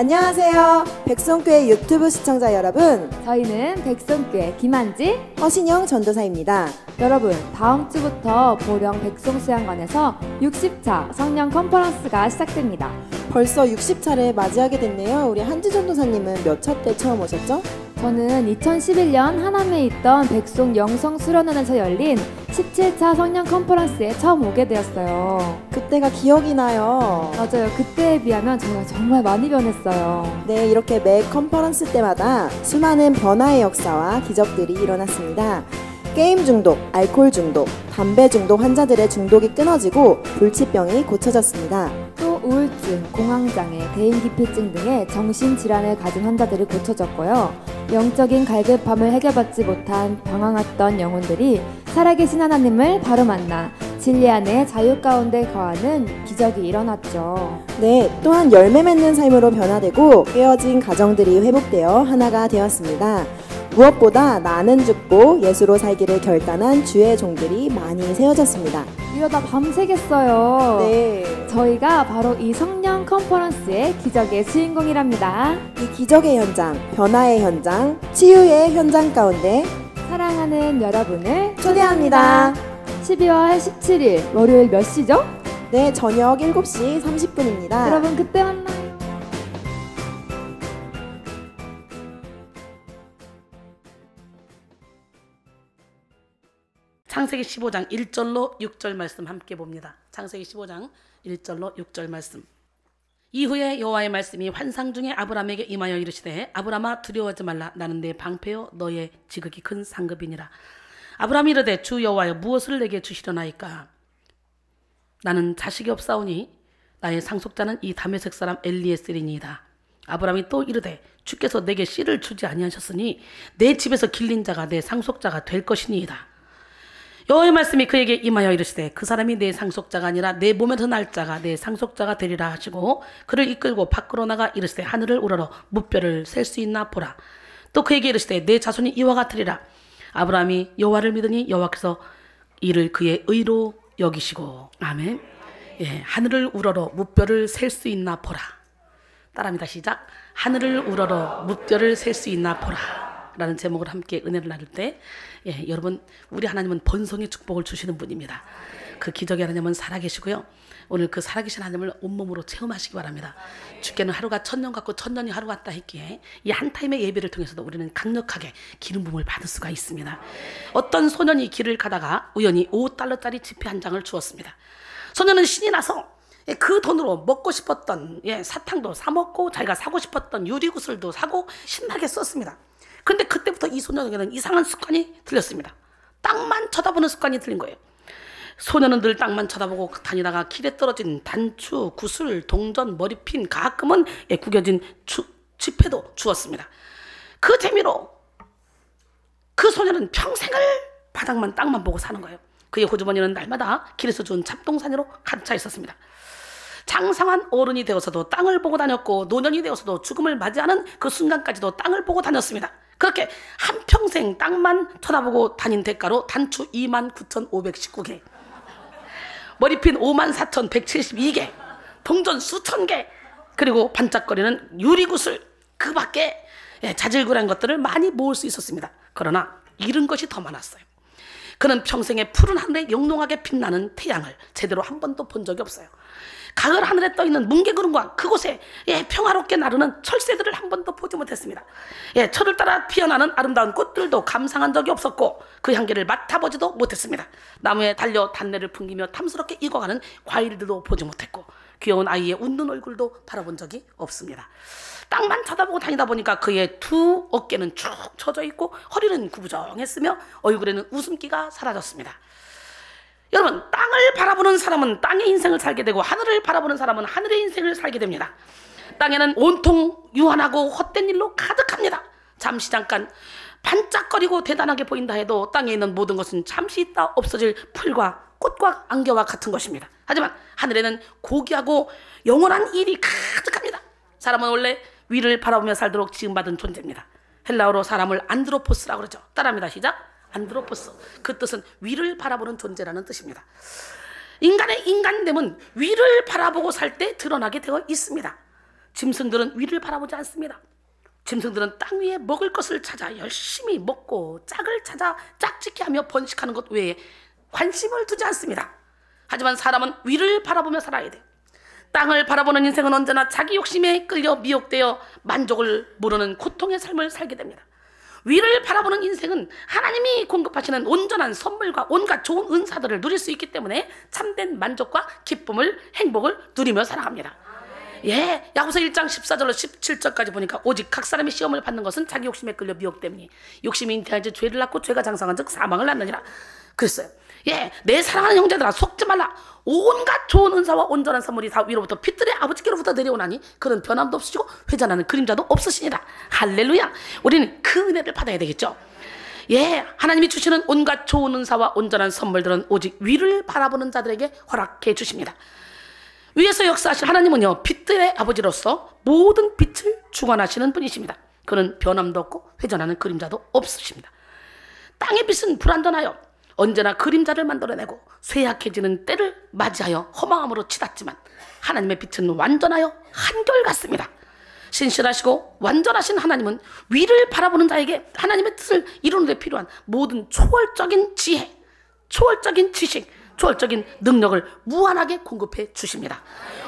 안녕하세요. 백성교회 유튜브 시청자 여러분. 저희는 백성교회 김한지, 허신영 전도사입니다. 여러분, 다음 주부터 보령 백송수양관에서 60차 성령 컨퍼런스가 시작됩니다. 벌써 60차를 맞이하게 됐네요. 우리 한지 전도사님은 몇 차 때 처음 오셨죠? 저는 2011년 하남에 있던 백송 영성수련원에서 열린 17차 성령 컨퍼런스에 처음 오게 되었어요. 그때가 기억이 나요. 맞아요. 그때에 비하면 저희가 정말 많이 변했어요. 네, 이렇게 매 컨퍼런스 때마다 수많은 변화의 역사와 기적들이 일어났습니다. 게임 중독, 알코올 중독, 담배 중독 환자들의 중독이 끊어지고 불치병이 고쳐졌습니다. 또 우울증, 공황장애, 대인기피증 등의 정신질환을 가진 환자들이 고쳐졌고요. 영적인 갈급함을 해결받지 못한 방황했던 영혼들이 살아계신 하나님을 바로 만나 진리 안에 자유 가운데 거하는 기적이 일어났죠. 네, 또한 열매 맺는 삶으로 변화되고 깨어진 가정들이 회복되어 하나가 되었습니다. 무엇보다 나는 죽고 예수로 살기를 결단한 주의 종들이 많이 세워졌습니다. 이러다 밤새겠어요. 네, 저희가 바로 이 성령 컨퍼런스의 기적의 주인공이랍니다. 이 기적의 현장, 변화의 현장, 치유의 현장 가운데 사랑하는 여러분을 초대합니다. 12월 17일 월요일 몇 시죠? 네, 저녁 7시 30분입니다. 여러분 그때 만나요. 창세기 15장 1절로 6절 말씀 함께 봅니다. 창세기 15장 1절로 6절 말씀. 이후에 여호와의 말씀이 환상 중에 아브라함에게 임하여 이르시되 아브라함아 두려워하지 말라. 나는 내 방패요 너의 지극히 큰 상급이니라. 아브라함이 이르되 주 여호와여 무엇을 내게 주시려나이까. 나는 자식이 없사오니 나의 상속자는 이 다메섹 사람 엘리에셀이니이다. 아브라함이 또 이르되 주께서 내게 씨를 주지 아니하셨으니 내 집에서 길린 자가 내 상속자가 될 것이니이다. 여호와의 말씀이 그에게 임하여 이르시되 그 사람이 내 상속자가 아니라 내 몸에서 날 자가 내 상속자가 되리라 하시고 그를 이끌고 밖으로 나가 이르시되 하늘을 우러러 무뼈를 셀 수 있나 보라. 또 그에게 이르시되 내 자손이 이와 같으리라. 아브라함이 여호와를 믿으니 여호와께서 이를 그의 의로 여기시고. 아멘. 예, 하늘을 우러러 무뼈를 셀 수 있나 보라. 따라합니다. 시작. 하늘을 우러러 무뼈를 셀 수 있나 보라 라는 제목으로 함께 은혜를 나눌 때, 예, 여러분, 우리 하나님은 번성의 축복을 주시는 분입니다. 그 기적의 하나님은 살아계시고요. 오늘 그 살아계신 하나님을 온몸으로 체험하시기 바랍니다. 주께는 하루가 천년 같고 천년이 하루 같다 했기에 이 한 타임의 예배를 통해서도 우리는 강력하게 기름 부음을 받을 수가 있습니다. 어떤 소년이 길을 가다가 우연히 5달러짜리 지폐 한 장을 주었습니다. 소년은 신이 나서 그 돈으로 먹고 싶었던 사탕도 사 먹고 자기가 사고 싶었던 유리구슬도 사고 신나게 썼습니다. 근데 그때부터 이 소년에게는 이상한 습관이 들렸습니다. 땅만 쳐다보는 습관이 들린 거예요. 소년은 늘 땅만 쳐다보고 다니다가 길에 떨어진 단추, 구슬, 동전, 머리핀, 가끔은 구겨진 지폐도 주었습니다. 그 재미로 그 소년은 평생을 바닥만 땅만 보고 사는 거예요. 그의 호주머니는 날마다 길에서 준 잡동사니로 가득 차 있었습니다. 장성한 어른이 되어서도 땅을 보고 다녔고 노년이 되어서도 죽음을 맞이하는 그 순간까지도 땅을 보고 다녔습니다. 그렇게 한평생 땅만 쳐다보고 다닌 대가로 단추 29,519개, 머리핀 54,172개, 동전 수천 개, 그리고 반짝거리는 유리구슬, 그 밖에 자질구레한 것들을 많이 모을 수 있었습니다. 그러나 잃은 것이 더 많았어요. 그는 평생에 푸른 하늘에 영롱하게 빛나는 태양을 제대로 한 번도 본 적이 없어요. 가을 하늘에 떠있는 뭉게구름과 그곳에 평화롭게 나르는 철새들을 한 번도 보지 못했습니다. 철을 따라 피어나는 아름다운 꽃들도 감상한 적이 없었고 그 향기를 맡아보지도 못했습니다. 나무에 달려 단내를 풍기며 탐스럽게 익어가는 과일들도 보지 못했고 귀여운 아이의 웃는 얼굴도 바라본 적이 없습니다. 땅만 쳐다보고 다니다 보니까 그의 두 어깨는 쭉 처져 있고 허리는 구부정했으며 얼굴에는 웃음기가 사라졌습니다. 여러분, 땅을 바라보는 사람은 땅의 인생을 살게 되고 하늘을 바라보는 사람은 하늘의 인생을 살게 됩니다. 땅에는 온통 유한하고 헛된 일로 가득합니다. 잠시 잠깐 반짝거리고 대단하게 보인다 해도 땅에 있는 모든 것은 잠시 있다 없어질 풀과 꽃과 안개와 같은 것입니다. 하지만 하늘에는 고귀하고 영원한 일이 가득합니다. 사람은 원래 위를 바라보며 살도록 지음받은 존재입니다. 헬라어로 사람을 안드로포스라고 그러죠. 따라합니다. 시작. 안드로포스. 그 뜻은 위를 바라보는 존재라는 뜻입니다. 인간의 인간됨은 위를 바라보고 살 때 드러나게 되어 있습니다. 짐승들은 위를 바라보지 않습니다. 짐승들은 땅 위에 먹을 것을 찾아 열심히 먹고 짝을 찾아 짝짓기 하며 번식하는 것 외에 관심을 두지 않습니다. 하지만 사람은 위를 바라보며 살아야 돼요. 땅을 바라보는 인생은 언제나 자기 욕심에 끌려 미혹되어 만족을 모르는 고통의 삶을 살게 됩니다. 위를 바라보는 인생은 하나님이 공급하시는 온전한 선물과 온갖 좋은 은사들을 누릴 수 있기 때문에 참된 만족과 기쁨을, 행복을 누리며 살아갑니다. 예, 야고보서 1장 14절로 17절까지 보니까 오직 각 사람이 시험을 받는 것은 자기 욕심에 끌려 미혹 때문에 욕심이 잉태하지 죄를 낳고 죄가 장성한 즉 사망을 낳느니라 그랬어요. 예, 내 사랑하는 형제들아 속지 말라. 온갖 좋은 은사와 온전한 선물이 다 위로부터 빛들의 아버지께로부터 내려오나니 그는 변함도 없으시고 회전하는 그림자도 없으시니라. 할렐루야. 우리는 그 은혜를 받아야 되겠죠. 예, 하나님이 주시는 온갖 좋은 은사와 온전한 선물들은 오직 위를 바라보는 자들에게 허락해 주십니다. 위에서 역사하실 하나님은요, 빛들의 아버지로서 모든 빛을 주관하시는 분이십니다. 그는 변함도 없고 회전하는 그림자도 없으십니다. 땅의 빛은 불완전하여 언제나 그림자를 만들어내고 쇠약해지는 때를 맞이하여 허망함으로 치닫지만 하나님의 빛은 완전하여 한결같습니다. 신실하시고 완전하신 하나님은 위를 바라보는 자에게 하나님의 뜻을 이루는 데 필요한 모든 초월적인 지혜, 초월적인 지식, 초월적인 능력을 무한하게 공급해 주십니다.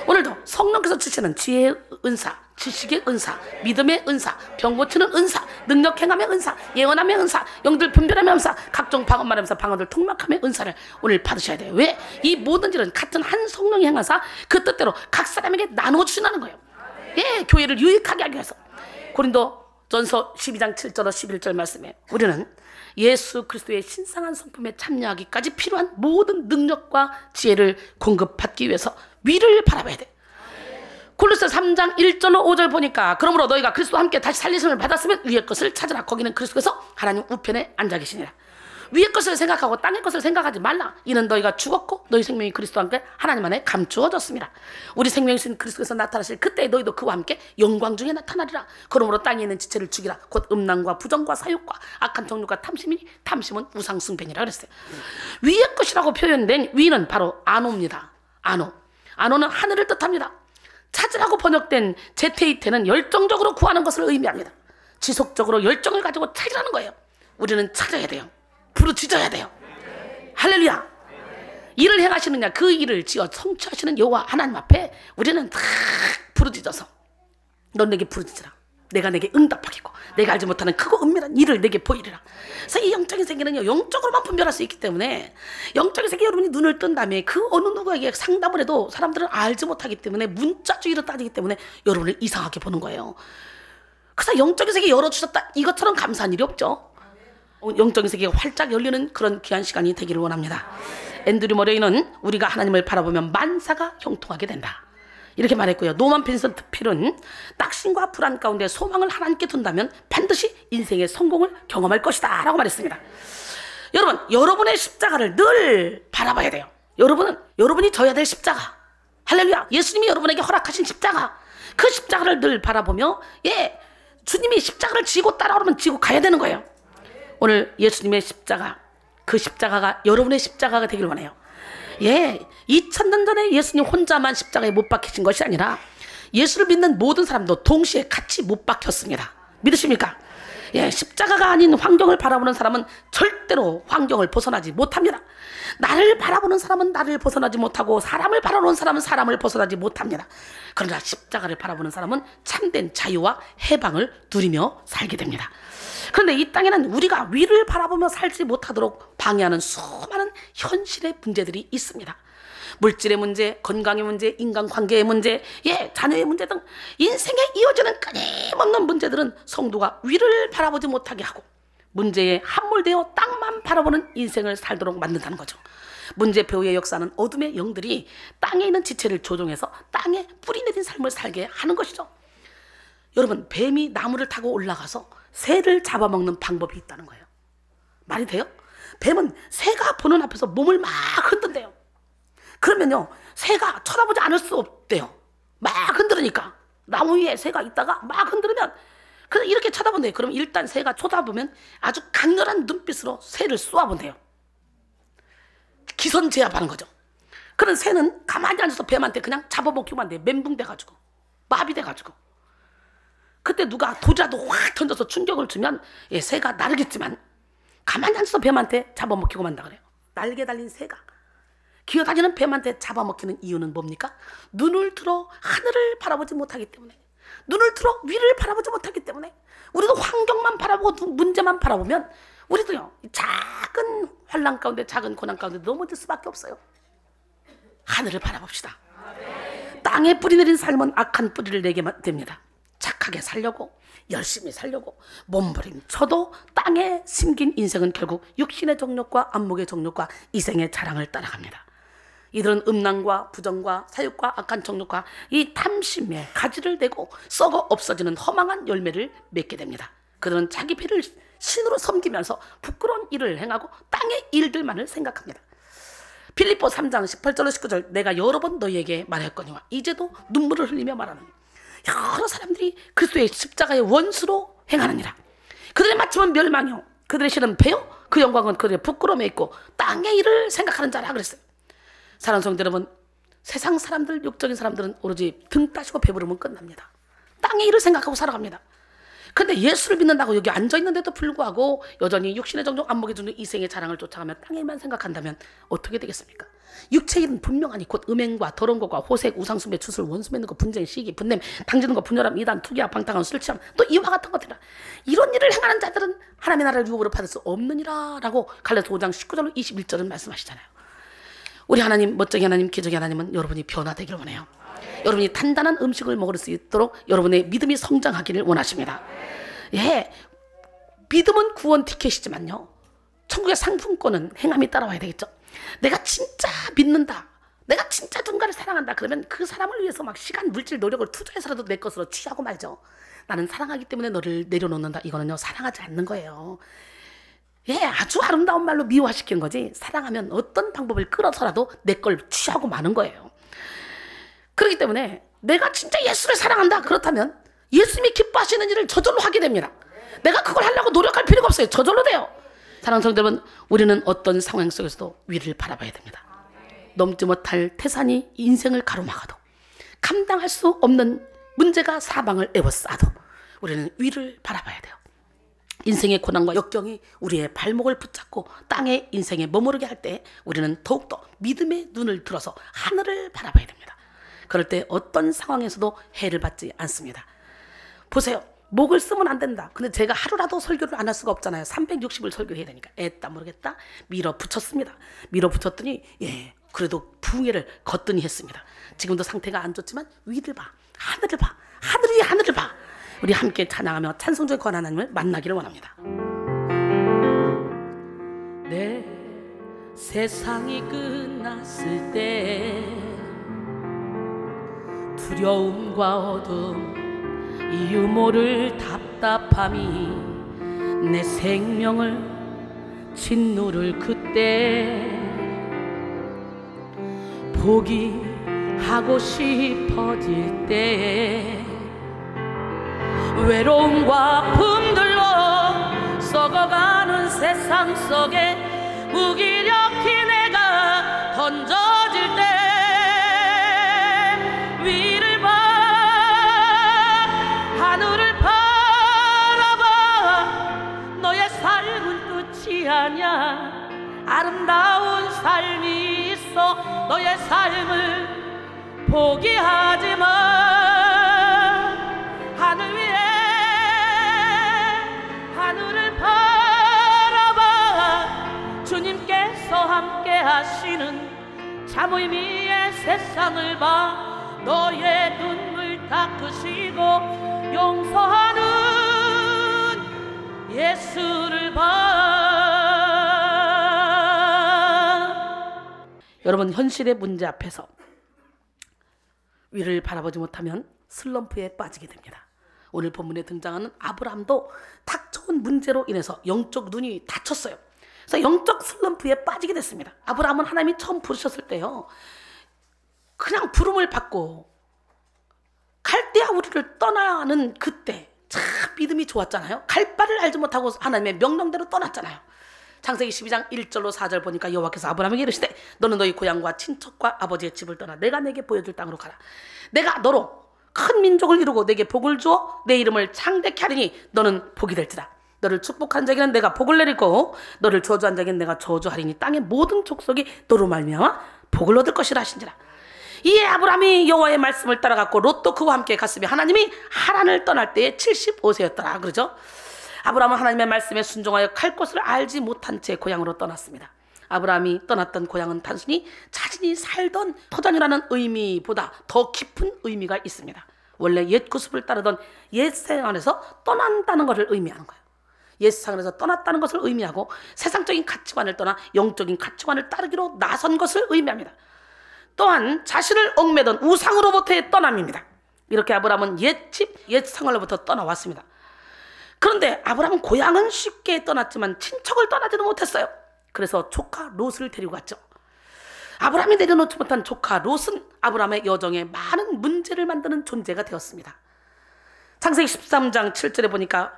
오늘도 성령께서 주시는 지혜의 은사, 지식의 은사, 믿음의 은사, 병 고치는 은사, 능력 행함의 은사, 예언함의 은사, 영들 분별함의 은사, 각종 방언 말하면서 방언들 통역함의 은사를 오늘 받으셔야 돼요. 왜? 이 모든 일은 같은 한 성령이 행하사 그 뜻대로 각 사람에게 나누어 주신다는 거예요. 예, 교회를 유익하게 하기 위해서. 고린도전서 12장 7절로 11절 말씀에 우리는 예수 그리스도의 신성한 성품에 참여하기까지 필요한 모든 능력과 지혜를 공급받기 위해서 위를 바라봐야 돼. 골로새 3장 1절로 5절 보니까 그러므로 너희가 그리스도와 함께 다시 살리심을 받았으면 위의 것을 찾으라. 거기는 그리스도께서 하나님 우편에 앉아 계시니라. 위의 것을 생각하고 땅의 것을 생각하지 말라. 이는 너희가 죽었고 너희 생명이 그리스도와 함께 하나님 안에 감추어졌습니다. 우리 생명이신 그리스도께서 나타나실 그때 너희도 그와 함께 영광 중에 나타나리라. 그러므로 땅에 있는 지체를 죽이라. 곧 음란과 부정과 사욕과 악한 정욕과 탐심이니 탐심은 우상 숭배니라 그랬어요. 위의 것이라고 표현된 위는 바로 아노입니다. 아노는 하늘을 뜻합니다. 찾으라고 번역된 제테이테는 열정적으로 구하는 것을 의미합니다. 지속적으로 열정을 가지고 찾으라는 거예요. 우리는 찾아야 돼요. 부르짖어야 돼요. 할렐루야. 일을 행하시느냐 그 일을 지어 성취하시는 여호와 하나님 앞에 우리는 다 부르짖어서 넌 내게 부르짖으라. 내가 내게 응답하겠고 내가 알지 못하는 크고 은밀한 일을 내게 보이리라. 그래서 이 영적인 세계는요, 영적으로만 분별할 수 있기 때문에 영적인 세계 여러분이 눈을 뜬 다음에 그 어느 누구에게 상담을 해도 사람들은 알지 못하기 때문에 문자주의로 따지기 때문에 여러분을 이상하게 보는 거예요. 그래서 영적인 세계 열어주셨다 이것처럼 감사한 일이 없죠. 영적인 세계가 활짝 열리는 그런 귀한 시간이 되기를 원합니다. 앤드류 머레이는 우리가 하나님을 바라보면 만사가 형통하게 된다 이렇게 말했고요. 노만 빈센트 필은 낙심과 불안 가운데 소망을 하나님께 둔다면 반드시 인생의 성공을 경험할 것이다 라고 말했습니다. 여러분, 여러분의 십자가를 늘 바라봐야 돼요. 여러분이 져야 될 십자가, 할렐루야, 예수님이 여러분에게 허락하신 십자가, 그 십자가를 늘 바라보며 예, 주님이 십자가를 지고 따라오면 지고 가야 되는 거예요. 오늘 예수님의 십자가, 그 십자가가 여러분의 십자가가 되길 원해요. 예, 2000년 전에 예수님 혼자만 십자가에 못 박히신 것이 아니라 예수를 믿는 모든 사람도 동시에 같이 못 박혔습니다. 믿으십니까? 예, 십자가가 아닌 환경을 바라보는 사람은 절대로 환경을 벗어나지 못합니다. 나를 바라보는 사람은 나를 벗어나지 못하고 사람을 바라보는 사람은 사람을 벗어나지 못합니다. 그러나 십자가를 바라보는 사람은 참된 자유와 해방을 누리며 살게 됩니다. 그런데 이 땅에는 우리가 위를 바라보며 살지 못하도록 방해하는 수많은 현실의 문제들이 있습니다. 물질의 문제, 건강의 문제, 인간관계의 문제, 예, 자녀의 문제 등 인생에 이어지는 끊임없는 문제들은 성도가 위를 바라보지 못하게 하고 문제에 함몰되어 땅만 바라보는 인생을 살도록 만든다는 거죠. 문제 배후의 역사는 어둠의 영들이 땅에 있는 지체를 조종해서 땅에 뿌리 내린 삶을 살게 하는 것이죠. 여러분, 뱀이 나무를 타고 올라가서 새를 잡아먹는 방법이 있다는 거예요. 말이 돼요? 뱀은 새가 보는 앞에서 몸을 막 흔든대요. 그러면요, 새가 쳐다보지 않을 수 없대요. 막 흔들으니까. 나무 위에 새가 있다가 막 흔들으면 그래서 이렇게 쳐다본대요. 그럼 일단 새가 쳐다보면 아주 강렬한 눈빛으로 새를 쏘아본대요. 기선제압하는 거죠. 그런 새는 가만히 앉아서 뱀한테 그냥 잡아먹기만 돼. 멘붕 돼가지고. 마비돼가지고. 그때 누가 돌이라도 확 던져서 충격을 주면 새가 나르겠지만 가만히 앉아서 뱀한테 잡아먹히고 만다 그래요. 날개 달린 새가 기어다니는 뱀한테 잡아먹히는 이유는 뭡니까? 눈을 들어 하늘을 바라보지 못하기 때문에, 눈을 들어 위를 바라보지 못하기 때문에. 우리도 환경만 바라보고 문제만 바라보면 우리도요 작은 환난 가운데, 작은 고난 가운데 넘어질 수밖에 없어요. 하늘을 바라봅시다. 땅에 뿌리 내린 삶은 악한 뿌리를 내게 됩니다. 착하게 살려고, 열심히 살려고 몸부림쳐도 땅에 심긴 인생은 결국 육신의 정욕과 안목의 정욕과 이생의 자랑을 따라갑니다. 이들은 음란과 부정과 사욕과 악한 정욕과 이 탐심에 가지를 대고 썩어 없어지는 허망한 열매를 맺게 됩니다. 그들은 자기 배를 신으로 섬기면서 부끄러운 일을 행하고 땅의 일들만을 생각합니다. 빌립보 3장 18절로 19절, 내가 여러 번 너희에게 말했거니와 이제도 눈물을 흘리며 말하는, 여러 사람들이 그리스도의 십자가의 원수로 행하느니라. 그들의 마침은 멸망이요 그들의 실은 배요 그 영광은 그들의 부끄러움에 있고 땅의 일을 생각하는 자라 그랬어요. 사랑하는 성도 여러분, 세상 사람들, 육적인 사람들은 오로지 등 따시고 배부르면 끝납니다. 땅의 일을 생각하고 살아갑니다. 그런데 예수를 믿는다고 여기 앉아있는데도 불구하고 여전히 육신의 정욕, 안목의 정욕, 이생의 자랑을 쫓아가며 땅의 일만 생각한다면 어떻게 되겠습니까? 육체의 일은 분명하니 곧 음행과 더러운 것과 호색, 우상숭배, 추술, 원수 맺는 것, 분쟁, 시기, 분냄, 당지는 것, 분열함, 이단, 투기와 방탕함, 술 취함, 또 이와 같은 것들이라. 이런 일을 행하는 자들은 하나님의 나라를 유업으로 받을 수 없느니라 라고 갈라디아서 5장 19절로 21절은 말씀하시잖아요. 우리 하나님, 멋쟁이 하나님, 기적의 하나님은 여러분이 변화되기를 원해요. 여러분이 단단한 음식을 먹을 수 있도록 여러분의 믿음이 성장하기를 원하십니다. 예, 믿음은 구원 티켓이지만요, 천국의 상품권은 행함이 따라와야 되겠죠. 내가 진짜 믿는다, 내가 진짜 누군가를 사랑한다, 그러면 그 사람을 위해서 막 시간, 물질, 노력을 투자해서라도 내 것으로 취하고 말죠. 나는 사랑하기 때문에 너를 내려놓는다, 이거는요 사랑하지 않는 거예요. 예, 아주 아름다운 말로 미화시키는 거지, 사랑하면 어떤 방법을 끌어서라도 내 걸 취하고 마는 거예요. 그렇기 때문에 내가 진짜 예수를 사랑한다, 그렇다면 예수님이 기뻐하시는 일을 저절로 하게 됩니다. 내가 그걸 하려고 노력할 필요가 없어요. 저절로 돼요. 사랑하는 성도 여러분, 우리는 어떤 상황 속에서도 위를 바라봐야 됩니다. 넘지 못할 태산이 인생을 가로막아도, 감당할 수 없는 문제가 사방을 에워싸도 우리는 위를 바라봐야 돼요. 인생의 고난과 역경이 우리의 발목을 붙잡고 땅의 인생에 머무르게 할 때 우리는 더욱더 믿음의 눈을 들어서 하늘을 바라봐야 됩니다. 그럴 때 어떤 상황에서도 해를 받지 않습니다. 보세요. 목을 쓰면 안 된다. 근데 제가 하루라도 설교를 안 할 수가 없잖아요. 360을 설교해야 되니까. 애따 모르겠다. 밀어붙였습니다. 밀어붙였더니 그래도 부흥회를 거뜬히 했습니다. 지금도 상태가 안 좋지만 위를 봐, 하늘을 봐, 하늘을 봐. 우리 함께 찬양하며 찬송주의 권 하나님을 만나기를 원합니다. 내 세상이 끝났을 때 두려움과 어둠, 이유 모를 답답함이 내 생명을 짓누를 그때 포기하고 싶어질 때 외로움과 품들로 썩어가는 세상 속에 무기력히 내가 던져질 때 위를 봐, 하늘을 바라봐. 너의 삶은 끝이 아니야. 아름다운 삶이 있어. 너의 삶을 포기하지 마. 하늘 위에 하늘을 바라봐. 주님께서 함께 하시는 참 의미의 세상을 봐. 너의 눈물 닦으시고 용서하는 예수를 봐. 여러분, 현실의 문제 앞에서 위를 바라보지 못하면 슬럼프에 빠지게 됩니다. 오늘 본문에 등장하는 아브라함도 닥쳐온 문제로 인해서 영적 눈이 닫혔어요. 그래서 영적 슬럼프에 빠지게 됐습니다. 아브라함은 하나님이 처음 부르셨을 때요, 그냥 부름을 받고 갈대아 우리를 떠나는 그때 참 믿음이 좋았잖아요. 갈 바를 알지 못하고 하나님의 명령대로 떠났잖아요. 창세기 12장 1절로 4절 보니까 여호와께서 아브라함에게 이르시되 너는 너희 고향과 친척과 아버지의 집을 떠나 내가 내게 보여줄 땅으로 가라. 내가 너로 큰 민족을 이루고 내게 복을 주어 내 이름을 창대케 하리니 너는 복이 될지라. 너를 축복한 자에게는 내가 복을 내리고 너를 저주한 자에게는 내가 저주하리니 땅의 모든 족속이 너로 말미암아 복을 얻을 것이라 하신지라. 이에 아브라함이 여호와의 말씀을 따라갔고 롯도 그와 함께 갔으며 하나님이 하란을 떠날 때에 75세였더라. 그러죠? 아브라함은 하나님의 말씀에 순종하여 갈 곳을 알지 못한 채 고향으로 떠났습니다. 아브라함이 떠났던 고향은 단순히 자신이 살던 터전이라는 의미보다 더 깊은 의미가 있습니다. 원래 옛 구습을 따르던 옛 생활에서 떠난다는 것을 의미하는 거예요. 옛 생활에서 떠났다는 것을 의미하고 세상적인 가치관을 떠나 영적인 가치관을 따르기로 나선 것을 의미합니다. 또한 자신을 얽매던 우상으로부터의 떠남입니다. 이렇게 아브라함은 옛집, 옛 생활로부터 떠나왔습니다. 그런데 아브라함은 고향은 쉽게 떠났지만 친척을 떠나지는 못했어요. 그래서 조카 롯을 데리고 갔죠. 아브라함이 내려놓지 못한 조카 롯은 아브라함의 여정에 많은 문제를 만드는 존재가 되었습니다. 창세기 13장 7절에 보니까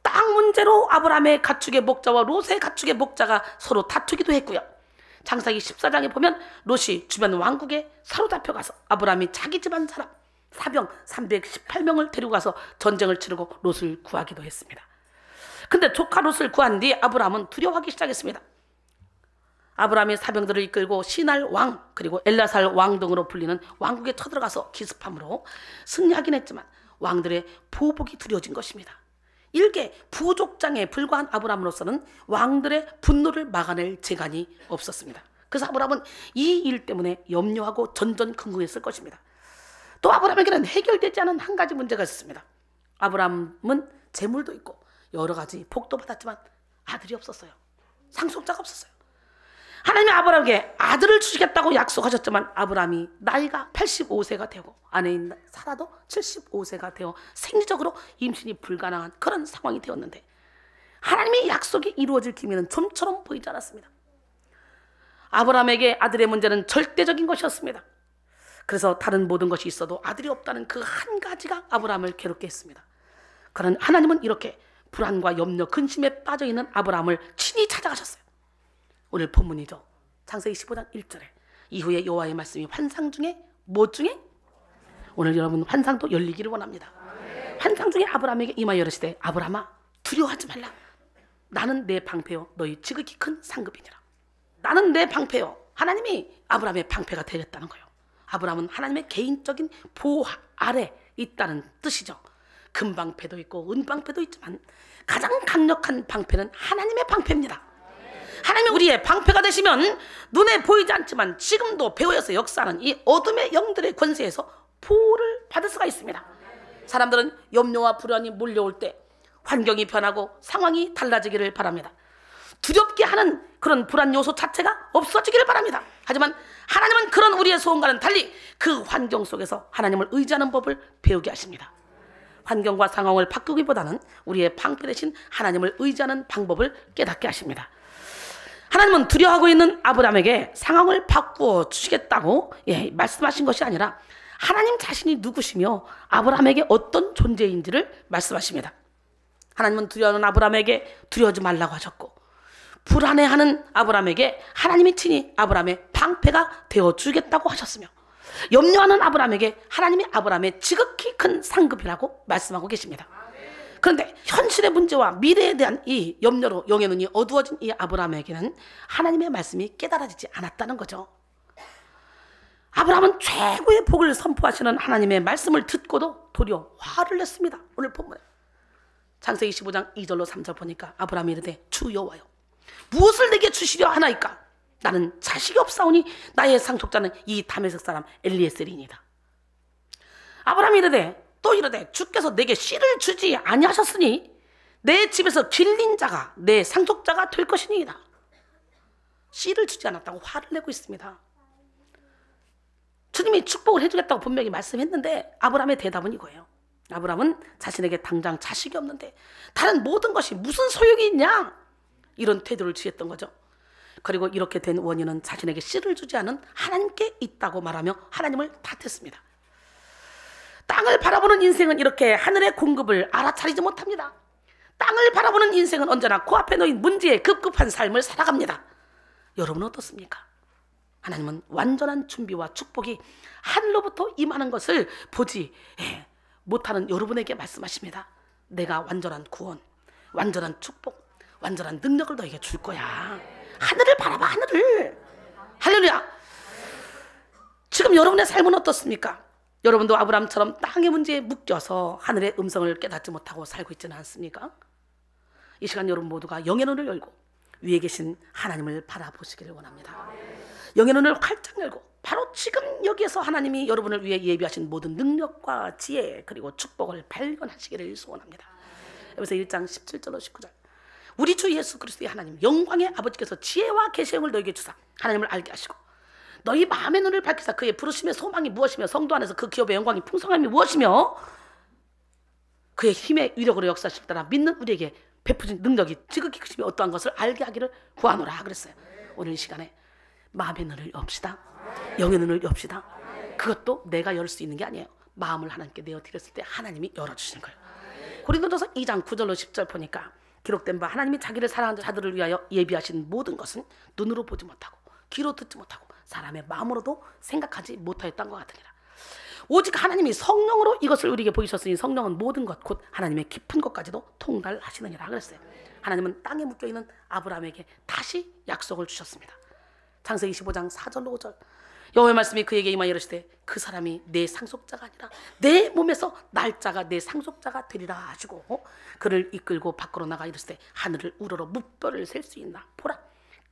땅 문제로 아브라함의 가축의 목자와 롯의 가축의 목자가 서로 다투기도 했고요. 창세기 14장에 보면 롯이 주변 왕국에 사로잡혀가서 아브라함이 자기 집안 사람 사병 318명을 데리고 가서 전쟁을 치르고 롯을 구하기도 했습니다. 근데 조카 롯을 구한 뒤 아브라함은 두려워하기 시작했습니다. 아브라함이 사병들을 이끌고 시날 왕 그리고 엘라살 왕 등으로 불리는 왕국에 쳐들어가서 기습함으로 승리하긴 했지만 왕들의 보복이 두려워진 것입니다. 일개 부족장에 불과한 아브라함으로서는 왕들의 분노를 막아낼 재간이 없었습니다. 그래서 아브라함은 이 일 때문에 염려하고 전전긍긍했을 것입니다. 또 아브라함에게는 해결되지 않은 한 가지 문제가 있었습니다. 아브라함은 재물도 있고 여러 가지 복도 받았지만 아들이 없었어요. 상속자가 없었어요. 하나님이 아브라함에게 아들을 주시겠다고 약속하셨지만 아브라함이 나이가 85세가 되고 아내인 사라도 75세가 되어 생리적으로 임신이 불가능한 그런 상황이 되었는데 하나님의 약속이 이루어질 기미는 좀처럼 보이지 않았습니다. 아브라함에게 아들의 문제는 절대적인 것이었습니다. 그래서 다른 모든 것이 있어도 아들이 없다는 그 한 가지가 아브라함을 괴롭게 했습니다. 그런 하나님은 이렇게 불안과 염려, 근심에 빠져있는 아브라함을 친히 찾아가셨어요. 오늘 본문이죠. 창세기 15장 1절에 이후에 여호와의 말씀이 환상 중에 뭐 중에? 오늘 여러분 환상도 열리기를 원합니다. 환상 중에 아브라함에게 임하여 이르시되 아브라함아 두려워하지 말라. 나는 내 방패요 너희 지극히 큰 상급이니라. 나는 내 방패요. 하나님이 아브라함의 방패가 되겠다는 거예요. 아브라함은 하나님의 개인적인 보호 아래 있다는 뜻이죠. 금방패도 있고 은방패도 있지만 가장 강력한 방패는 하나님의 방패입니다. 하나님이 우리의 방패가 되시면 눈에 보이지 않지만 지금도 배후에서 역사하는 이 어둠의 영들의 권세에서 보호를 받을 수가 있습니다. 사람들은 염려와 불안이 몰려올 때 환경이 변하고 상황이 달라지기를 바랍니다. 두렵게 하는 그런 불안 요소 자체가 없어지기를 바랍니다. 하지만 하나님은 그런 우리의 소원과는 달리 그 환경 속에서 하나님을 의지하는 법을 배우게 하십니다. 환경과 상황을 바꾸기보다는 우리의 방패 대신 하나님을 의지하는 방법을 깨닫게 하십니다. 하나님은 두려워하고 있는 아브라함에게 상황을 바꾸어 주시겠다고 말씀하신 것이 아니라 하나님 자신이 누구시며 아브라함에게 어떤 존재인지를 말씀하십니다. 하나님은 두려워하는 아브라함에게 두려워하지 말라고 하셨고 불안해하는 아브라함에게 하나님이 친히 아브라함의 방패가 되어주겠다고 하셨으며 염려하는 아브라함에게 하나님이 아브라함의 지극히 큰 상급이라고 말씀하고 계십니다. 그런데 현실의 문제와 미래에 대한 이 염려로 영의 눈이 어두워진 이 아브라함에게는 하나님의 말씀이 깨달아지지 않았다는 거죠. 아브라함은 최고의 복을 선포하시는 하나님의 말씀을 듣고도 도리어 화를 냈습니다. 오늘 본문에 창세기 15장 2절로 3절 보니까 아브라함이 이르되 주 여호와여 무엇을 내게 주시려 하나이까? 나는 자식이 없사오니 나의 상속자는 이 다메섹 사람 엘리에셀이니이다. 아브라함이 이르되 또 이르되 주께서 내게 씨를 주지 아니하셨으니 내 집에서 길린 자가 내 상속자가 될 것이니이다. 씨를 주지 않았다고 화를 내고 있습니다. 주님이 축복을 해주겠다고 분명히 말씀했는데 아브라함의 대답은 이거예요. 아브라함은 자신에게 당장 자식이 없는데 다른 모든 것이 무슨 소용이 있냐? 이런 태도를 취했던 거죠. 그리고 이렇게 된 원인은 자신에게 씨를 주지 않은 하나님께 있다고 말하며 하나님을 탓했습니다. 땅을 바라보는 인생은 이렇게 하늘의 공급을 알아차리지 못합니다. 땅을 바라보는 인생은 언제나 코앞에 놓인 문제에 급급한 삶을 살아갑니다. 여러분은 어떻습니까? 하나님은 완전한 준비와 축복이 하늘로부터 임하는 것을 보지 못하는 여러분에게 말씀하십니다. 내가 완전한 구원, 완전한 축복, 완전한 능력을 너에게 줄 거야. 하늘을 바라봐, 하늘을. 할렐루야. 지금 여러분의 삶은 어떻습니까? 여러분도 아브라함처럼 땅의 문제에 묶여서 하늘의 음성을 깨닫지 못하고 살고 있지는 않습니까? 이 시간 여러분 모두가 영의 눈을 열고 위에 계신 하나님을 바라보시기를 원합니다. 영의 눈을 활짝 열고 바로 지금 여기에서 하나님이 여러분을 위해 예비하신 모든 능력과 지혜 그리고 축복을 발견하시기를 소원합니다. 여기서 1장 17절로 19절. 우리 주 예수 그리스도의 하나님 영광의 아버지께서 지혜와 계시형을 너에게 주사 하나님을 알게 하시고 너희 마음의 눈을 밝히사 그의 부르심의 소망이 무엇이며 성도 안에서 그 기업의 영광이 풍성함이 무엇이며 그의 힘의 위력으로 역사하실 따라 믿는 우리에게 베푸신 능력이 지극히 크심이 어떠한 것을 알게 하기를 구하노라 그랬어요. 오늘 이 시간에 마음의 눈을 엽시다. 영의 눈을 엽시다. 그것도 내가 열 수 있는 게 아니에요. 마음을 하나님께 내어드렸을 때 하나님이 열어주시는 거예요. 고린도전서 2장 9절로 10절 보니까 기록된 바 하나님이 자기를 사랑하는 자들을 위하여 예비하신 모든 것은 눈으로 보지 못하고 귀로 듣지 못하고 사람의 마음으로도 생각하지 못하였던 것 같으니라. 오직 하나님이 성령으로 이것을 우리에게 보이셨으니 성령은 모든 것 곧 하나님의 깊은 것까지도 통달하시느니라 그랬어요. 하나님은 땅에 묶여있는 아브라함에게 다시 약속을 주셨습니다. 창세기 15장 4절로 5절. 여호와의 말씀이 그에게 임하여 이르시되 그 사람이 내 상속자가 아니라 내 몸에서 날짜가 내 상속자가 되리라 하시고 그를 이끌고 밖으로 나가 이르시되 하늘을 우러러 무뼈를 셀 수 있나 보라.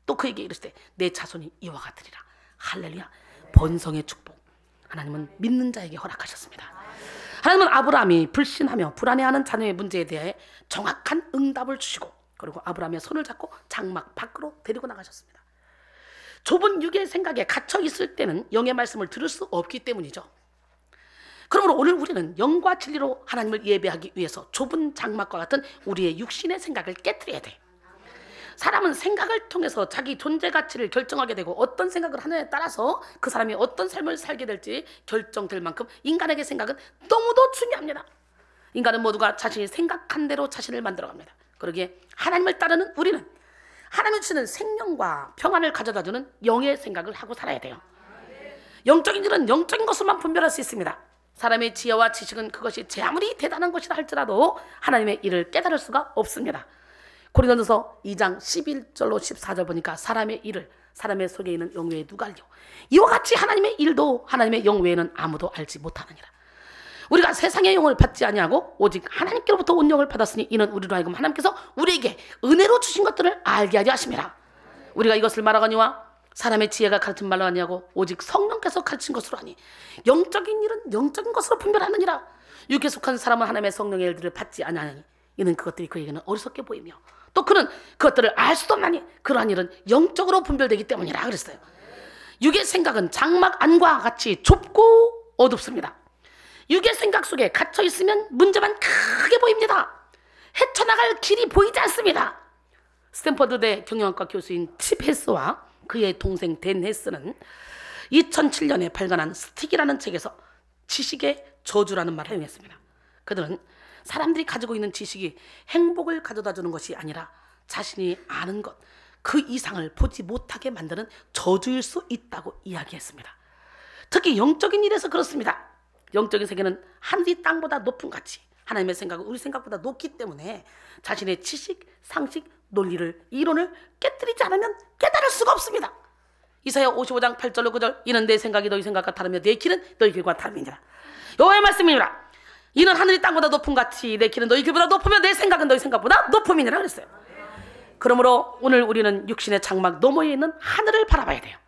또 그에게 이르시되 내 자손이 이와 같으리라. 할렐루야. 번성의 축복 하나님은 믿는 자에게 허락하셨습니다. 하나님은 아브라함이 불신하며 불안해하는 자녀의 문제에 대해 정확한 응답을 주시고 그리고 아브라함의 손을 잡고 장막 밖으로 데리고 나가셨습니다. 좁은 육의 생각에 갇혀 있을 때는 영의 말씀을 들을 수 없기 때문이죠. 그러므로 오늘 우리는 영과 진리로 하나님을 예배하기 위해서 좁은 장막과 같은 우리의 육신의 생각을 깨트려야 돼. 사람은 생각을 통해서 자기 존재 가치를 결정하게 되고 어떤 생각을 하느냐에 따라서 그 사람이 어떤 삶을 살게 될지 결정될 만큼 인간에게 생각은 너무도 중요합니다. 인간은 모두가 자신이 생각한 대로 자신을 만들어갑니다. 그러기에 하나님을 따르는 우리는 하나님이 주시는 생명과 평안을 가져다주는 영의 생각을 하고 살아야 돼요. 영적인 일은 영적인 것으로만 분별할 수 있습니다. 사람의 지혜와 지식은 그것이 제 아무리 대단한 것이라 할지라도 하나님의 일을 깨달을 수가 없습니다. 고린도전서 2장 11절로 14절 보니까 사람의 일을 사람의 속에 있는 영 외에 누가 알려 이와 같이 하나님의 일도 하나님의 영 외에는 아무도 알지 못하느니라. 우리가 세상의 영을 받지 아니하고 오직 하나님께로부터 온 영을 받았으니 이는 우리로 하여금 하나님께서 우리에게 은혜로 주신 것들을 알게 하려 하심이라. 우리가 이것을 말하거니와 사람의 지혜가 가르친 말로 아니하고 오직 성령께서 가르친 것으로 하니 영적인 일은 영적인 것으로 분별하느니라. 육에 속한 사람은 하나님의 성령의 일들을 받지 아니하니 이는 그것들이 그에게는 어리석게 보이며 또 그는 그것들을 알 수도 없나니 그러한 일은 영적으로 분별되기 때문이라 그랬어요. 육의 생각은 장막 안과 같이 좁고 어둡습니다. 육의 생각 속에 갇혀 있으면 문제만 크게 보입니다. 헤쳐나갈 길이 보이지 않습니다. 스탠퍼드대 경영학과 교수인 칩 헤스와 그의 동생 댄 헤스는 2007년에 발간한 스틱이라는 책에서 지식의 저주라는 말을 사용했습니다. 그들은 사람들이 가지고 있는 지식이 행복을 가져다 주는 것이 아니라 자신이 아는 것, 그 이상을 보지 못하게 만드는 저주일 수 있다고 이야기했습니다. 특히 영적인 일에서 그렇습니다. 영적인 세계는 하늘이 땅보다 높은 가치, 하나님의 생각은 우리 생각보다 높기 때문에 자신의 지식, 상식, 논리를, 이론을 깨뜨리지 않으면 깨달을 수가 없습니다. 이사야 55장 8절로 9절. 이는 내 생각이 너희 생각과 다르며 내 길은 너희 길과 다름이니라. 여호와의 말씀이니라. 이는 하늘이 땅보다 높은 같이 내 길은 너희 길보다 높으며 내 생각은 너희 생각보다 높음이니라 그랬어요. 그러므로 오늘 우리는 육신의 장막 너머에 있는 하늘을 바라봐야 돼요.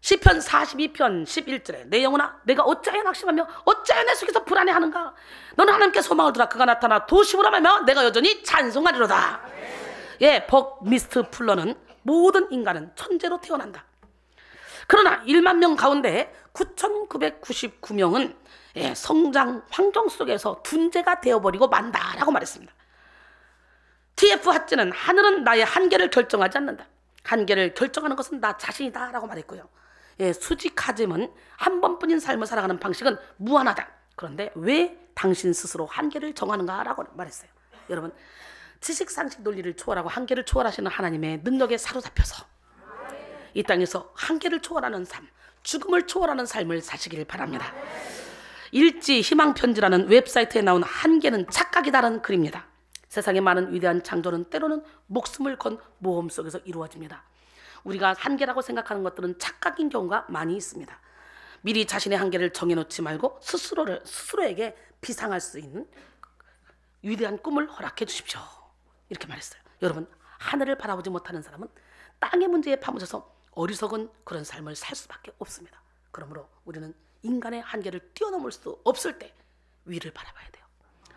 시편 42편 11절에 내 영혼아 내가 어찌하여 낙심하며 어찌하여 내 속에서 불안해하는가. 너는 하나님께 소망을 두라. 그가 나타나 도심으로 말하며 내가 여전히 찬송하리로다. 예, 버미스트 풀러는 모든 인간은 천재로 태어난다. 그러나 1만 명 가운데 9,999명은 성장 환경 속에서 둔재가 되어버리고 만다라고 말했습니다. T.F. 하츠는 하늘은 나의 한계를 결정하지 않는다. 한계를 결정하는 것은 나 자신이다 라고 말했고요. 수직하즘은 한 번뿐인 삶을 살아가는 방식은 무한하다. 그런데 왜 당신 스스로 한계를 정하는가 라고 말했어요. 여러분, 지식, 상식, 논리를 초월하고 한계를 초월하시는 하나님의 능력에 사로잡혀서 이 땅에서 한계를 초월하는 삶, 죽음을 초월하는 삶을 사시길 바랍니다. 일지 희망편지라는 웹사이트에 나온 한계는 착각이다라는 글입니다. 세상의 많은 위대한 창조는 때로는 목숨을 건 모험 속에서 이루어집니다. 우리가 한계라고 생각하는 것들은 착각인 경우가 많이 있습니다. 미리 자신의 한계를 정해놓지 말고 스스로에게 비상할 수 있는 위대한 꿈을 허락해 주십시오. 이렇게 말했어요. 여러분, 하늘을 바라보지 못하는 사람은 땅의 문제에 파묻혀서 어리석은 그런 삶을 살 수밖에 없습니다. 그러므로 우리는 인간의 한계를 뛰어넘을 수 없을 때 위를 바라봐야 돼요.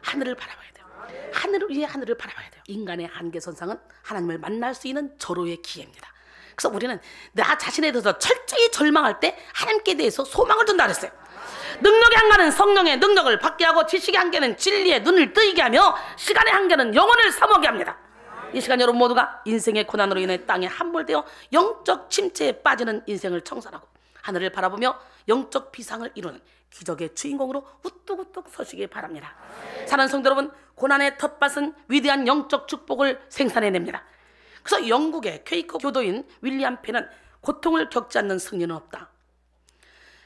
하늘을 바라봐야 돼요. 하늘 위에 하늘을 바라봐야 돼요. 인간의 한계선상은 하나님을 만날 수 있는 절호의 기회입니다. 그래서 우리는 나 자신에 대해서 철저히 절망할 때 하나님께 대해서 소망을 둔다 그랬어요. 능력의 한계는 성령의 능력을 받게 하고 지식의 한계는 진리의 눈을 뜨이게 하며 시간의 한계는 영혼을 사모하게 합니다. 이 시간 여러분 모두가 인생의 고난으로 인해 땅에 함몰되어 영적 침체에 빠지는 인생을 청산하고 하늘을 바라보며 영적 비상을 이루는 기적의 주인공으로 우뚝우뚝 서시기 바랍니다. 사랑하는 성도 여러분, 고난의 텃밭은 위대한 영적 축복을 생산해냅니다. 그래서 영국의 퀘이커 교도인 윌리엄 펜은 고통을 겪지 않는 승리는 없다.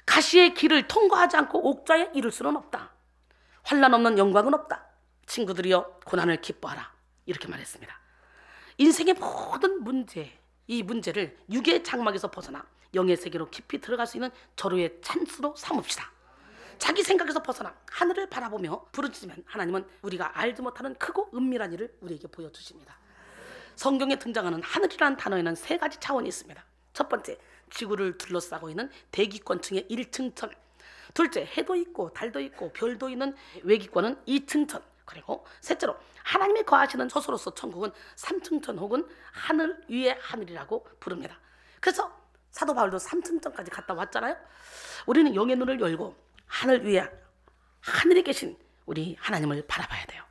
가시의 길을 통과하지 않고 옥좌에 이를 수는 없다. 환난 없는 영광은 없다. 친구들이여 고난을 기뻐하라. 이렇게 말했습니다. 인생의 모든 문제, 이 문제를 육의 장막에서 벗어나 영의 세계로 깊이 들어갈 수 있는 절호의 찬스로 삼읍시다. 자기 생각에서 벗어나 하늘을 바라보며 부르짖으면 하나님은 우리가 알지 못하는 크고 은밀한 일을 우리에게 보여주십니다. 성경에 등장하는 하늘이라는 단어에는 세 가지 차원이 있습니다. 첫 번째, 지구를 둘러싸고 있는 대기권층의 1층천. 둘째, 해도 있고 달도 있고 별도 있는 외기권은 2층천. 그리고 셋째로 하나님이 거하시는 처소로서 천국은 3층천 혹은 하늘 위의 하늘이라고 부릅니다. 그래서 사도 바울도 3층천까지 갔다 왔잖아요. 우리는 영의 눈을 열고 하늘 위에 하늘에 계신 우리 하나님을 바라봐야 돼요.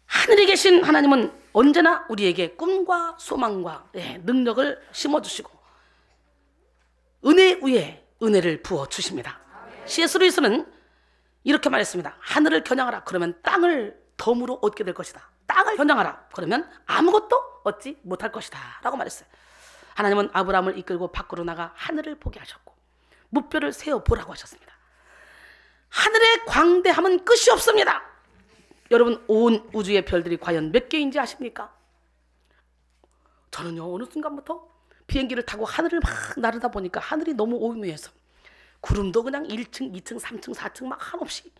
하늘에 계신 하나님은 언제나 우리에게 꿈과 소망과 능력을 심어주시고 은혜 위에 은혜를 부어주십니다. C.S. 루이스는 이렇게 말했습니다. 하늘을 겨냥하라. 그러면 땅을 덤으로 얻게 될 것이다. 땅을 겨냥하라. 그러면 아무것도 얻지 못할 것이다. 라고 말했어요. 하나님은 아브라함을 이끌고 밖으로 나가 하늘을 보게 하셨고 무뼈를 세어보라고 하셨습니다. 하늘의 광대함은 끝이 없습니다. 여러분, 온 우주의 별들이 과연 몇 개인지 아십니까? 저는요, 어느 순간부터 비행기를 타고 하늘을 막 나르다 보니까 하늘이 너무 오묘해서 구름도 그냥 1층, 2층, 3층, 4층 막 한없이,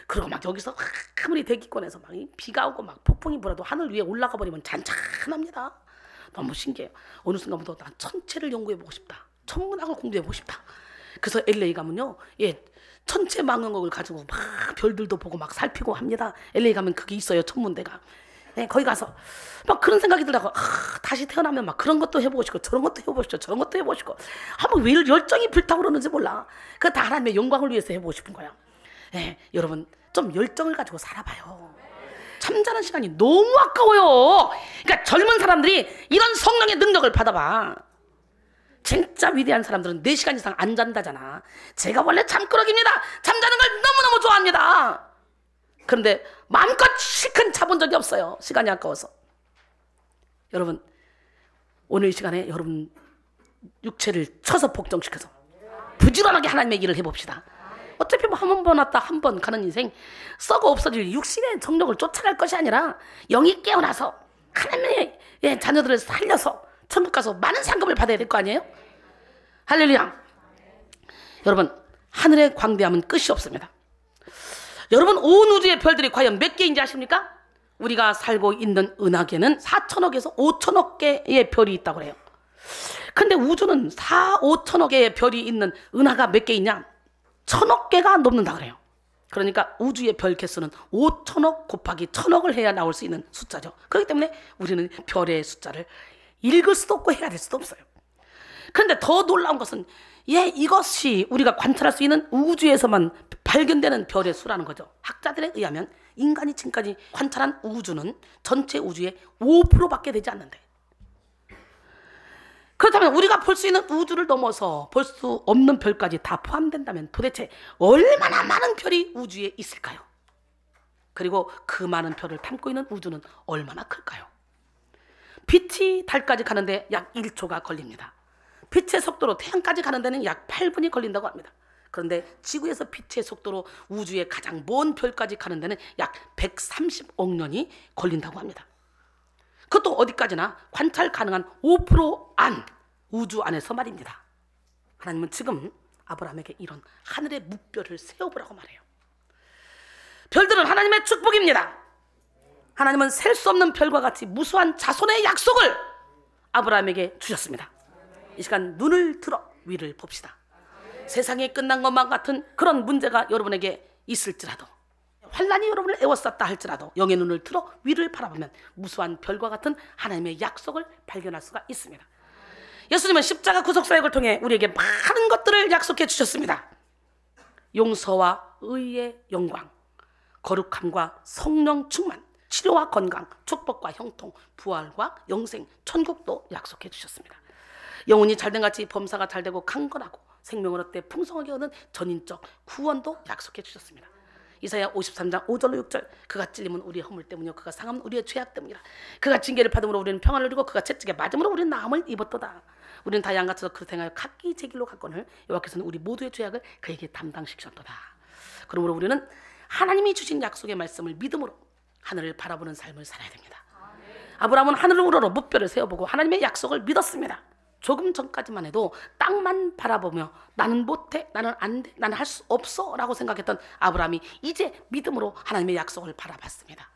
그리고 막 여기서 아무리 대기권에서 막 비가 오고 막 폭풍이 불어도 하늘 위에 올라가 버리면 잔잔합니다. 너무 신기해요. 어느 순간부터 난 천체를 연구해보고 싶다. 천문학을 공부해보고 싶다. 그래서 LA 가면요, 천체 망원경을 가지고 막 별들도 보고 막 살피고 합니다. LA 가면 그게 있어요, 천문대가. 거기 가서 막 그런 생각이 들다가 다시 태어나면 막 그런 것도 해보고 싶고 저런 것도 해보고 싶고 저런 것도 해보고 싶고 왜 열정이 불타고 그러는지 몰라. 그거 다 하나님의 영광을 위해서 해보고 싶은 거야. 여러분, 좀 열정을 가지고 살아봐요. 잠자는 시간이 너무 아까워요. 그러니까 젊은 사람들이 이런 성령의 능력을 받아봐. 진짜 위대한 사람들은 4시간 이상 안 잔다잖아. 제가 원래 잠꾸러기입니다. 잠자는 걸 너무너무 좋아합니다. 그런데 마음껏 실컷 자본 적이 없어요. 시간이 아까워서. 여러분, 오늘 이 시간에 여러분 육체를 쳐서 복종시켜서 부지런하게 하나님의 일을 해봅시다. 어차피 뭐 한 번 왔다 한 번 가는 인생, 썩어 없어질 육신의 정력을 쫓아갈 것이 아니라 영이 깨어나서 하나님의 자녀들을 살려서 천국 가서 많은 상급을 받아야 될 거 아니에요? 할렐루야. 여러분, 하늘의 광대함은 끝이 없습니다. 여러분, 온 우주의 별들이 과연 몇 개인지 아십니까? 우리가 살고 있는 은하계는 4천억에서 5천억 개의 별이 있다고 그래요. 근데 우주는 5천억 개의 별이 있는 은하가 몇 개 있냐? 1,000억 개가 넘는다 그래요. 그러니까 우주의 별 개수는 5천억 곱하기 1,000억을 해야 나올 수 있는 숫자죠. 그렇기 때문에 우리는 별의 숫자를 읽을 수도 없고 해야 될 수도 없어요. 그런데 더 놀라운 것은 이것이 우리가 관찰할 수 있는 우주에서만 발견되는 별의 수라는 거죠. 학자들에 의하면 인간이 지금까지 관찰한 우주는 전체 우주의 5%밖에 되지 않는데, 그렇다면 우리가 볼 수 있는 우주를 넘어서 볼 수 없는 별까지 다 포함된다면 도대체 얼마나 많은 별이 우주에 있을까요? 그리고 그 많은 별을 담고 있는 우주는 얼마나 클까요? 빛이 달까지 가는데 약 1초가 걸립니다. 빛의 속도로 태양까지 가는 데는 약 8분이 걸린다고 합니다. 그런데 지구에서 빛의 속도로 우주의 가장 먼 별까지 가는 데는 약 130억 년이 걸린다고 합니다. 그것도 어디까지나 관찰 가능한 5%안 우주 안에서 말입니다. 하나님은 지금 아브라함에게 이런 하늘의 묵별을 세워보라고 말해요. 별들은 하나님의 축복입니다. 하나님은 셀 수 없는 별과 같이 무수한 자손의 약속을 아브라함에게 주셨습니다. 이 시간 눈을 들어 위를 봅시다. 세상이 끝난 것만 같은 그런 문제가 여러분에게 있을지라도, 환란이 여러분을 에워쌌다 할지라도 영의 눈을 들어 위를 바라보면 무수한 별과 같은 하나님의 약속을 발견할 수가 있습니다. 예수님은 십자가 구속사역을 통해 우리에게 많은 것들을 약속해 주셨습니다. 용서와 의의 영광, 거룩함과 성령 충만, 치료와 건강, 축복과 형통, 부활과 영생, 천국도 약속해 주셨습니다. 영혼이 잘된 같이 범사가 잘되고 강건하고 생명을 얻되 풍성하게 얻는 전인적 구원도 약속해 주셨습니다. 이사야 53장 5절로 6절, 그가 찔림은 우리의 허물 때문이요 그가 상함은 우리의 죄악 때문이라. 그가 징계를 받음으로 우리는 평안을 누리고 그가 채찍에 맞음으로 우리는 나음을 입었도다. 우리는 다 양같아서 그릇 행하여 각기 제 길로 갔거늘 여호와께서는 우리 모두의 죄악을 그에게 담당시키셨도다. 그러므로 우리는 하나님이 주신 약속의 말씀을 믿음으로 하늘을 바라보는 삶을 살아야 됩니다. 아브라함은 하늘을 우러러 묵별을 세워보고 하나님의 약속을 믿었습니다. 조금 전까지만 해도 땅만 바라보며 나는 못해, 나는 안 돼, 나는 할 수 없어 라고 생각했던 아브라함이 이제 믿음으로 하나님의 약속을 바라봤습니다.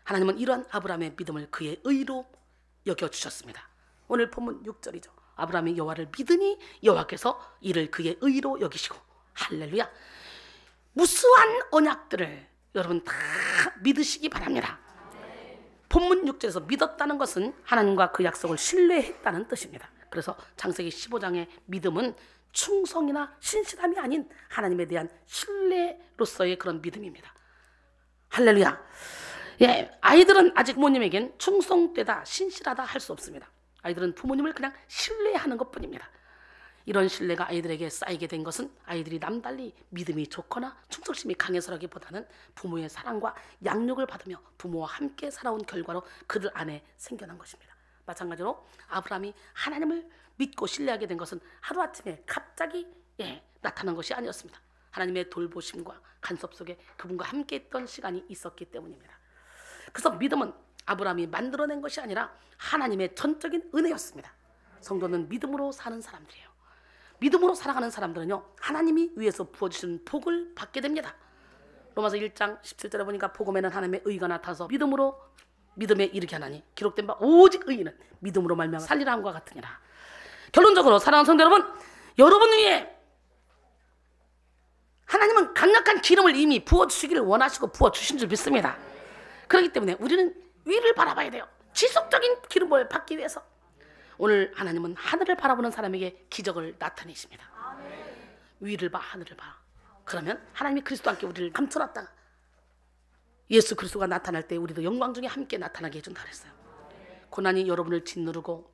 하나님은 이러한 아브라함의 믿음을 그의 의로 여겨주셨습니다. 오늘 본문 6절이죠. 아브라함이 여호와를 믿으니 여호와께서 이를 그의 의로 여기시고, 할렐루야. 무수한 언약들을 여러분 다 믿으시기 바랍니다. 본문 6절에서 믿었다는 것은 하나님과 그 약속을 신뢰했다는 뜻입니다. 그래서 창세기 15장의 믿음은 충성이나 신실함이 아닌 하나님에 대한 신뢰로서의 그런 믿음입니다. 할렐루야. 예, 아이들은 아직 부모님에겐 충성되다, 신실하다 할 수 없습니다. 아이들은 부모님을 그냥 신뢰하는 것뿐입니다. 이런 신뢰가 아이들에게 쌓이게 된 것은 아이들이 남달리 믿음이 좋거나 충성심이 강해서라기보다는 부모의 사랑과 양육을 받으며 부모와 함께 살아온 결과로 그들 안에 생겨난 것입니다. 마찬가지로 아브라함이 하나님을 믿고 신뢰하게 된 것은 하루아침에 갑자기 나타난 것이 아니었습니다. 하나님의 돌보심과 간섭 속에 그분과 함께 있던 시간이 있었기 때문입니다. 그래서 믿음은 아브라함이 만들어낸 것이 아니라 하나님의 전적인 은혜였습니다. 성도는 믿음으로 사는 사람들이에요. 믿음으로 살아가는 사람들은요, 하나님이 위에서 부어주신 복을 받게 됩니다. 로마서 1장 17절에 보니까 복음에는 하나님의 의가 나타서 믿음으로 믿음에 이르게 하나니 기록된 바 오직 의인은 믿음으로 말미암아 살리라 함과 같으니라. 결론적으로 사랑하는 성도 여러분, 여러분 위에 하나님은 강력한 기름을 이미 부어주시기를 원하시고 부어주신 줄 믿습니다. 그렇기 때문에 우리는 위를 바라봐야 돼요. 지속적인 기름을 받기 위해서. 오늘 하나님은 하늘을 바라보는 사람에게 기적을 나타내십니다. 위를 봐, 하늘을 봐. 그러면 하나님이 그리스도와 함께 우리를 감춰놨다가 예수 그리스도가 나타날 때 우리도 영광 중에 함께 나타나게 해준다 그랬어요. 고난이 여러분을 짓누르고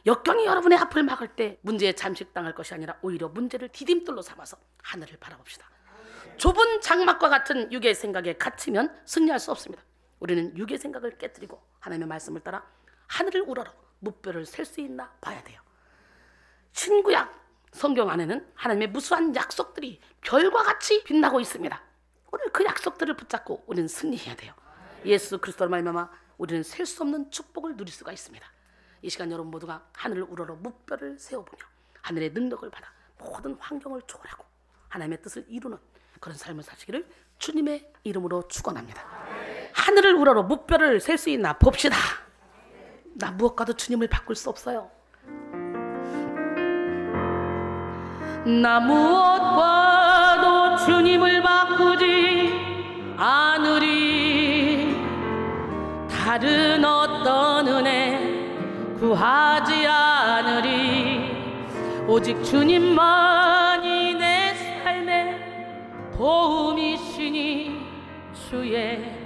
역경이 여러분의 앞을 막을 때 문제에 잠식당할 것이 아니라 오히려 문제를 디딤돌로 삼아서 하늘을 바라봅시다. 좁은 장막과 같은 육의 생각에 갇히면 승리할 수 없습니다. 우리는 육의 생각을 깨뜨리고 하나님의 말씀을 따라 하늘을 우러러 묵별을 셀 수 있나 봐야 돼요. 신구약 성경 안에는 하나님의 무수한 약속들이 별과 같이 빛나고 있습니다. 오늘 그 약속들을 붙잡고 우리는 승리해야 돼요. 예수 그리스도로 말미암아 우리는 셀 수 없는 축복을 누릴 수가 있습니다. 이 시간 여러분 모두가 하늘을 우러러 묵별을 세워보며 하늘의 능력을 받아 모든 환경을 초월하고 하나님의 뜻을 이루는 그런 삶을 사시기를 주님의 이름으로 축원합니다. 하늘을 우러러 묵별을 셀 수 있나 봅시다. 나 무엇과도 주님을 바꿀 수 없어요. 나 무엇과도 주님을 바꾸지 않으리. 다른 어떤 은혜 구하지 않으리. 오직 주님만이 내 삶의 도움이시니 주의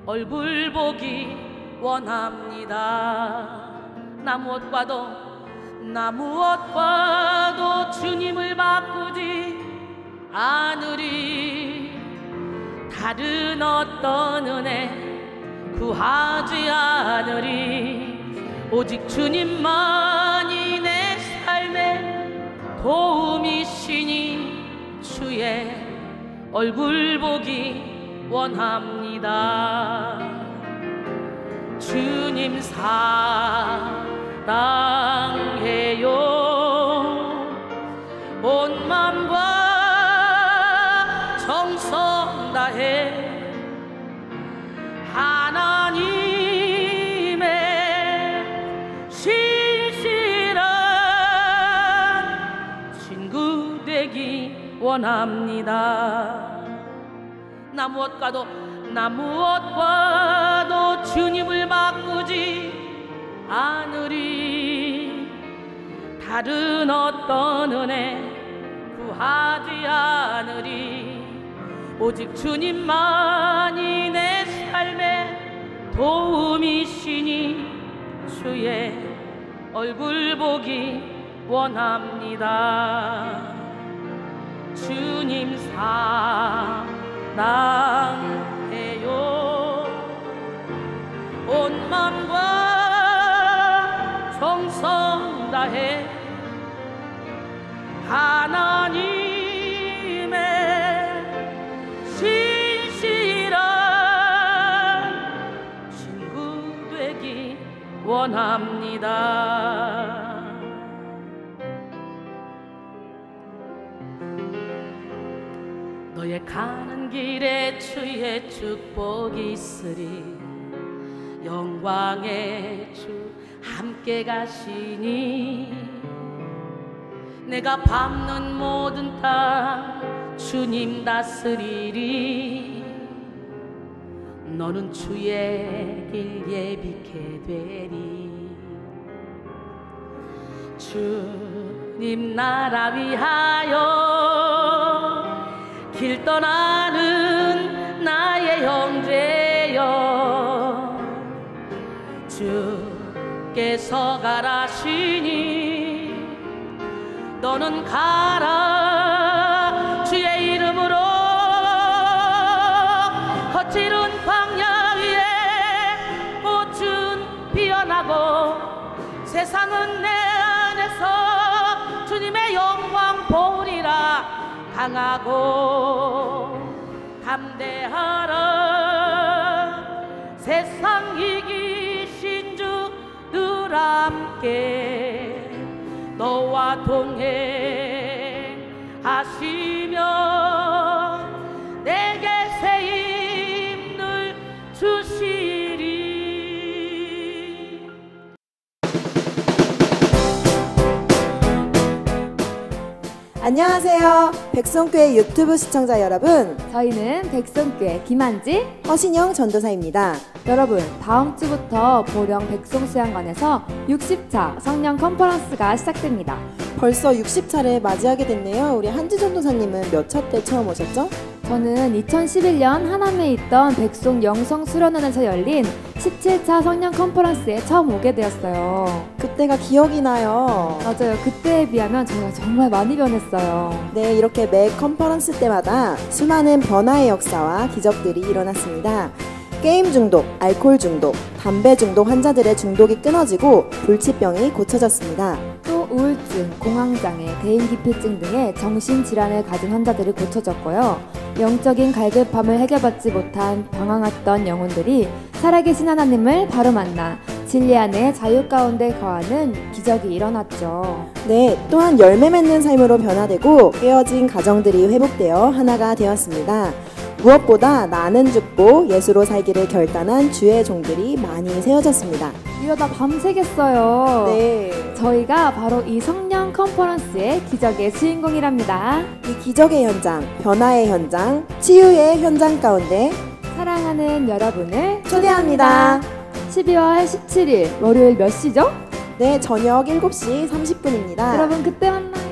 얼굴 보기 원합니다. 나 무엇과도 주님을 바꾸지 않으리. 다른 어떤 은혜 구하지 않으리. 오직 주님만이 내 삶의 도움이시니 주의 얼굴 보기 원합니다. 주님 사랑해요. 온 맘과 정성 다해 하나님의 신실한 친구 되기 원합니다. 나 무엇과도 주님을 바꾸지 않으리. 다른 어떤 은혜 구하지 않으리. 오직 주님만이 내 삶의 도움이시니 주의 얼굴 보기 원합니다. 주님 사랑해요. 온 맘과 정성 다해 하나님의 신실한 친구 되기 원합니다. 너의 가는 길에 주의 축복이 있으리. 영광의 주 함께 가시니 내가 밟는 모든 땅 주님 다스리리. 너는 주의 길 예비케 되리. 주님 나라 위하여 길 떠나는 나의 형제여, 주께서 가라시니 너는 가라. 주의 이름으로 거칠은 광야 위에 꽃은 피어나고 세상은 내 안에서 주님의 영광 보리라. 강하고 담대하라. 세상 이기신 주 늘 함께 너와 동행하시며 내게 새 힘을 주시리. 안녕하세요. 백성교회 유튜브 시청자 여러분, 저희는 백성교회 김한지, 허신영 전도사입니다. 여러분, 다음 주부터 보령 백송수양관에서 60차 성령 컨퍼런스가 시작됩니다. 벌써 60차를 맞이하게 됐네요. 우리 한지 전도사님은 몇 차 때 처음 오셨죠? 저는 2011년 하남에 있던 백송 영성수련원에서 열린 17차 성령 컨퍼런스에 처음 오게 되었어요. 그때가 기억이 나요. 맞아요. 그때에 비하면 저희가 정말 많이 변했어요. 네, 이렇게 매 컨퍼런스 때마다 수많은 변화의 역사와 기적들이 일어났습니다. 게임 중독, 알코올 중독, 담배 중독 환자들의 중독이 끊어지고 불치병이 고쳐졌습니다. 또 우울증, 공황장애, 대인기피증 등의 정신질환을 가진 환자들이 고쳐졌고요. 영적인 갈급함을 해결받지 못한 방황했던 영혼들이 살아계신 하나님을 바로 만나 진리 안에 자유 가운데 거하는 기적이 일어났죠. 네, 또한 열매 맺는 삶으로 변화되고 깨어진 가정들이 회복되어 하나가 되었습니다. 무엇보다 나는 죽고 예수로 살기를 결단한 주의 종들이 많이 세워졌습니다. 이러다 밤새겠어요. 네, 저희가 바로 이 성령 컨퍼런스의 기적의 주인공이랍니다. 이 기적의 현장, 변화의 현장, 치유의 현장 가운데 사랑하는 여러분을 초대합니다. 12월 17일 월요일 몇 시죠? 네, 저녁 7시 30분입니다. 여러분 그때 만나요.